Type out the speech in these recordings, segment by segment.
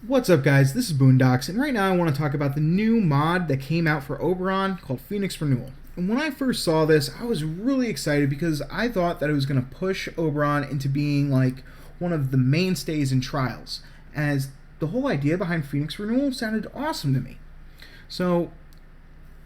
What's up, guys? This is Boondocks, and right now I want to talk about the new mod that came out for Oberon called Pheonix Renewal. And when I first saw this, I was really excited because I thought that it was going to push Oberon into being like one of the mainstays in Trials, as the whole idea behind Pheonix Renewal sounded awesome to me. So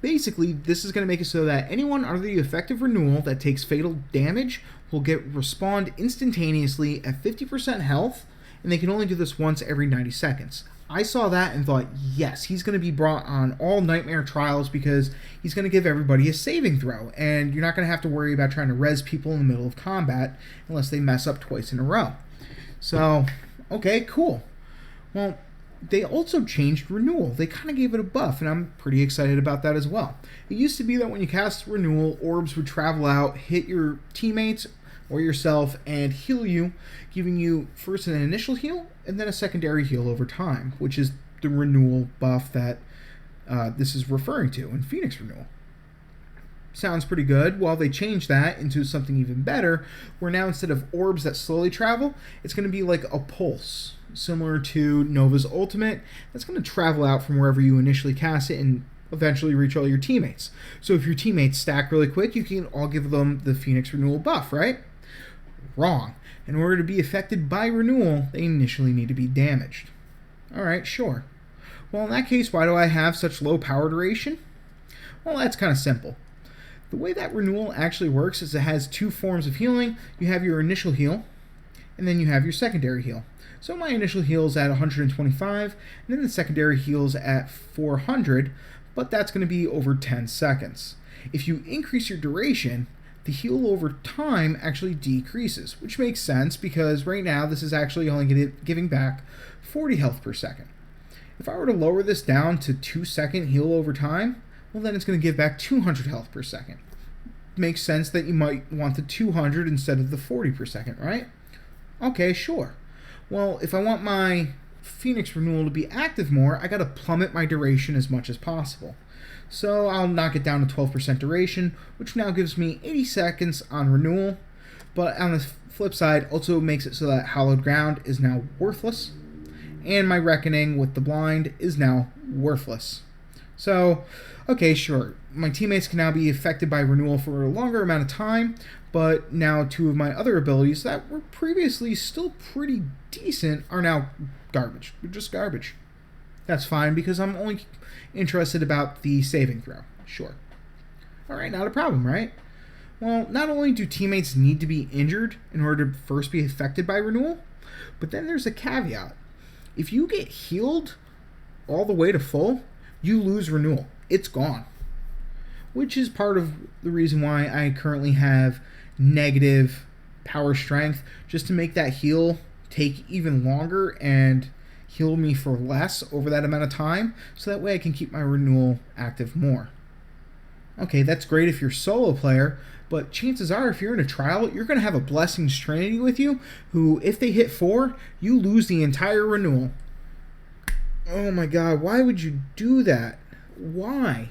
basically, this is going to make it so that anyone under the effect of Renewal that takes fatal damage will get respawned instantaneously at 50% health, and they can only do this once every 90 seconds. I saw that and thought, yes, he's going to be brought on all Nightmare Trials because he's going to give everybody a saving throw, and you're not going to have to worry about trying to res people in the middle of combat unless they mess up twice in a row. So, okay, cool. Well, they also changed Renewal. They kind of gave it a buff, and I'm pretty excited about that as well. It used to be that when you cast Renewal, orbs would travel out, hit your teammates or yourself, and heal you, giving you first an initial heal and then a secondary heal over time, which is the Renewal buff that this is referring to in Pheonix Renewal. Sounds pretty good. Well, they changed that into something even better, where now instead of orbs that slowly travel, it's going to be like a pulse, similar to Nova's ultimate, that's going to travel out from wherever you initially cast it and eventually reach all your teammates. So if your teammates stack really quick, you can all give them the Pheonix Renewal buff, right? Wrong. In order to be affected by Renewal, they initially need to be damaged. Alright, sure. Well, in that case, why do I have such low power duration? Well, that's kind of simple. The way that Renewal actually works is it has two forms of healing. You have your initial heal, and then you have your secondary heal. So my initial heal is at 125, and then the secondary heal is at 400, but that's going to be over 10 seconds. If you increase your duration, the heal over time actually decreases, which makes sense because right now this is actually only giving back 40 health per second. If I were to lower this down to 2-second heal over time, well, then it's going to give back 200 health per second. Makes sense that you might want the 200 instead of the 40 per second, right? Okay, sure. Well, if I want my Pheonix Renewal to be active more, I got to plummet my duration as much as possible. So I'll knock it down to 12% duration, which now gives me 80 seconds on Renewal. But on the flip side, also makes it so that Hallowed Ground is now worthless, and my Reckoning with the Blind is now worthless. So, okay, sure, my teammates can now be affected by Renewal for a longer amount of time, but now two of my other abilities that were previously still pretty decent are now garbage. They're just garbage. That's fine, because I'm only interested about the saving throw. Sure. Alright, not a problem, right? Well, not only do teammates need to be injured in order to first be affected by Renewal, but then there's a caveat. If you get healed all the way to full, you lose Renewal. It's gone. Which is part of the reason why I currently have negative power strength, just to make that heal take even longer and heal me for less over that amount of time, so that way I can keep my Renewal active more. Okay, that's great if you're a solo player, but chances are if you're in a trial, you're going to have a Blessings Trinity with you, who, if they hit 4, you lose the entire Renewal. Oh my god, why would you do that? Why?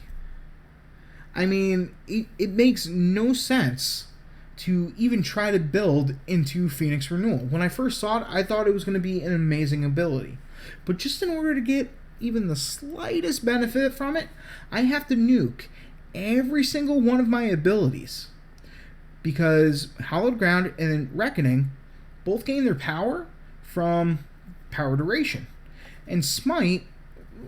I mean, it makes no sense to even try to build into Pheonix Renewal. When I first saw it, I thought it was going to be an amazing ability. But just in order to get even the slightest benefit from it, I have to nuke every single one of my abilities. Because Hallowed Ground and Reckoning both gain their power from power duration. And Smite,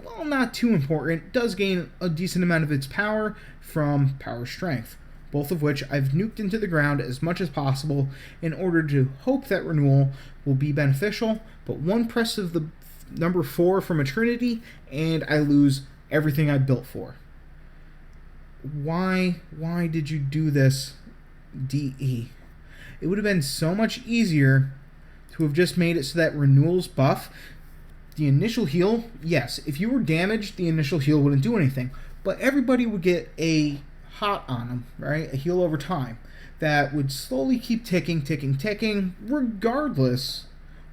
well, not too important, does gain a decent amount of its power from power strength, both of which I've nuked into the ground as much as possible in order to hope that Renewal will be beneficial, but one press of the number 4 from a Trinity, and I lose everything I built for. Why did you do this, DE? It would have been so much easier to have just made it so that Renewal's buff, the initial heal, yes, if you were damaged, the initial heal wouldn't do anything, but everybody would get a hot on them, right? A heal over time that would slowly keep ticking, regardless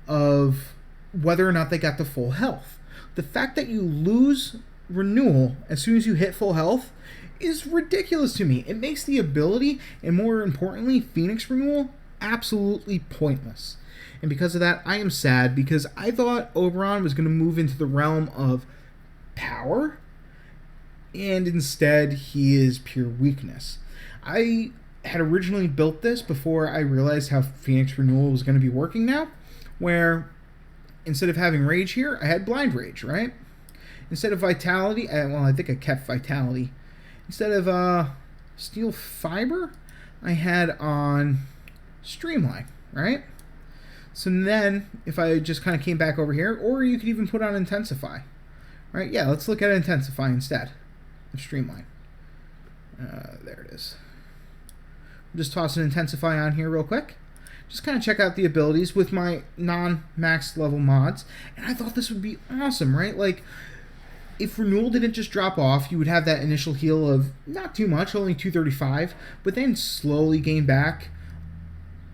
of whether or not they got the full health. The fact that you lose Renewal as soon as you hit full health is ridiculous to me. It makes the ability, and more importantly, Pheonix Renewal, absolutely pointless. And because of that, I am sad because I thought Oberon was going to move into the realm of power, and instead he is pure weakness. I had originally built this before I realized how Pheonix Renewal was going to be working now, where instead of having Rage here, I had Blind Rage, right? Instead of Vitality, I think I kept Vitality. Instead of Steel Fiber, I had on Streamline, right? So then, if I just kind of came back over here, or you could even put on Intensify, right? Yeah, let's look at Intensify instead of Streamline. There it is. I'm just tossing Intensify on here real quick. Just kind of check out the abilities with my non-max level mods. And I thought this would be awesome, right? Like, if Renewal didn't just drop off, you would have that initial heal of not too much, only 235, but then slowly gain back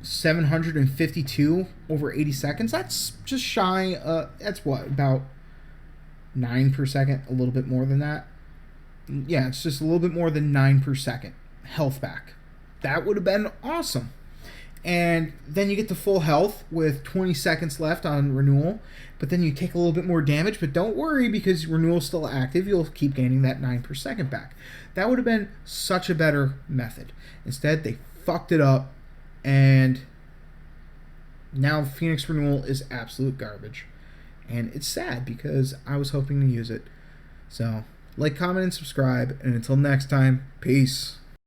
752 over 80 seconds. That's just shy, that's what, about 9 per second, a little bit more than that. Yeah, it's just a little bit more than 9 per second health back. That would have been awesome. And then you get the full health with 20 seconds left on Renewal, but then you take a little bit more damage, but don't worry because Renewal's still active. You'll keep gaining that 9 per second back. That would have been such a better method. Instead, they fucked it up, and now Pheonix Renewal is absolute garbage. And it's sad because I was hoping to use it. So, like, comment, and subscribe, and until next time, peace.